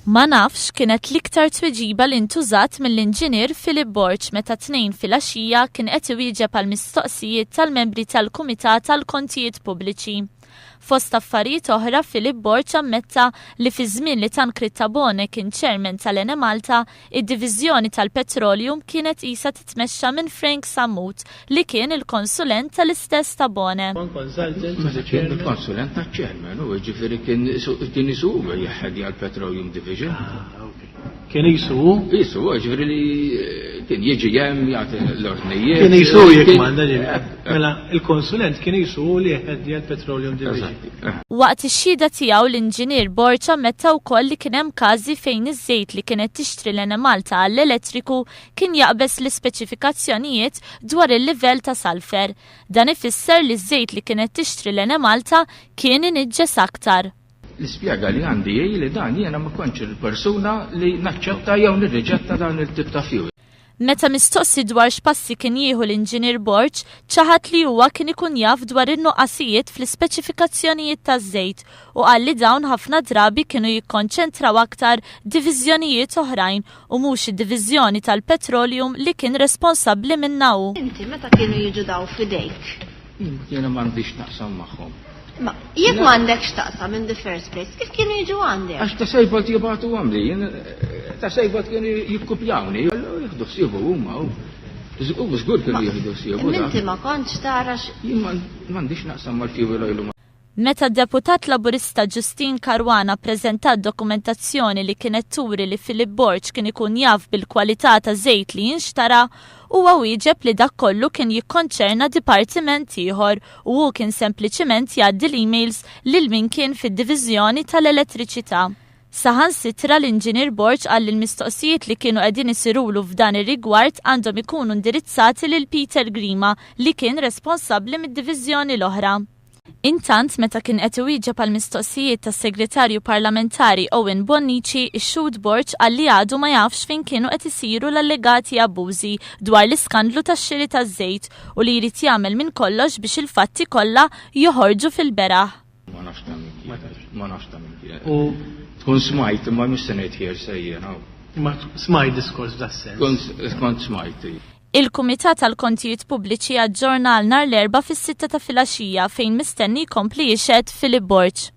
Ma nafx kienet l-iktar tweġiba li ntużat mill-Inginier Philip Borg meta t-Tnejn fil-għaxija kien qed iwieġeb għal mistoqsijiet tal-membri tal-Kumitat tal-Kontijiet Pubbliċi. Fost affarijiet oħra, Philip Borg ammetta li fi żmien li Tankred Tabone kien chairman tal-Ene Malta, id-diviżjoni tal-petroleum kienet qisha titmexxa minn Frank Sammut li kien il-konsulent tal-istess Tabone. Il-konsulent tal-chairman u ġifieri kien isuq jeħħedi għall-Petroleum Division. Kien jisuq? Jisuq, ġifieri li kien jiġi hemm jagħti l-ordnijiet. Kien jisuq jekk m'għandha mela il-konsulent kien jisuq li jeħħedi għall-Petroleum Division. Waqt ix-xhieda tiegħu l-Inġinier Borg ammetta wkoll li kien hemm każi fejn iż-żejt li kienet tixtri l-Ene Malta għall-elettriku kien jaqbes l-ispeċifikazzjonijiet dwar il-livell ta' salfer. Dan ifisser li ż-żejt li kienet tixtri l-Ene Malta kien iniġġes aktar. L-ispjega li għandi li dan jiena ma kontx il-persuna li naċċetta jew nirriġetta dan il-tip ta' fjuwil. Meta mistoqsi dwar x'passi kien jieħu l-Inġinier Borg, ċaħat li huwa kien ikun jaf dwar in-nuqqasijiet fl-ispeċifikazzjonijiet taż-żejt u qal li dawn ħafna drabi kienu jikkonċentraw aktar diviżjonijiet oħrajn u mhux id-diviżjoni tal-petroleum li kien responsabbli minnha hu. Inti meta kienu jiġu daw f'idejk? Jiena m'għandix naqsam magħhom. Ma jekk m'għandekx taqsam in the first place, kif kienu jiġu għandek? Għax ta' sejbot jibgħatu għamli, ta' sejbot kienu jikkupjawni, jieħdu ħsiebu huma u żgur kienu jieħdu ħsiebu. Inti ma kontx tarax. Jien m'għandix naqsam mal-fjuwil ojlu. Meta d-deputat laburista Justin Karwana ppreżentat dokumentazzjoni li kienet turi li Philip Borg kien ikun jaf bil-kwalità ta' żejt li jinxtara, huwa wieġeb li dak kollu kien jikkonċerna dipartiment ieħor u hu kien sempliċiment jgħaddi l-emails lil min kien fid-diviżjoni tal-elettriċità. Saħansitra l-Inġinier Borg qal li l-mistoqsijiet li kienu qegħdin isirulu f'dan ir-rigward għandhom ikunu indirizzati lil Peter Grima li kien responsabbli mid-diviżjoni l-oħra. Intant, meta kien qed iwieġeb għal mistoqsijiet tas-Segretarju Parlamentari Owen Bonnici, ix-Xhud Borg qal li għadu ma jafx fejn kienu qed isiru l-allegati abbużi dwar l-iskandlu tax-xiri taż-żejt u li jrid jagħmel minn kollox biex il-fatti kollha joħorġu fil-beraħ. Ma nafx ta' minn u tkun smajt imma mhux se ngħid ħier sejjen. Ma smajt diskors f'das-sens. Kont smajt. Il-Kumitat tal-Kontijiet Pubbliċi aġġorna nhar l-Erbgħa fis-6 ta' filgħaxija fejn mistenni jkompli jixhed Philip Borg.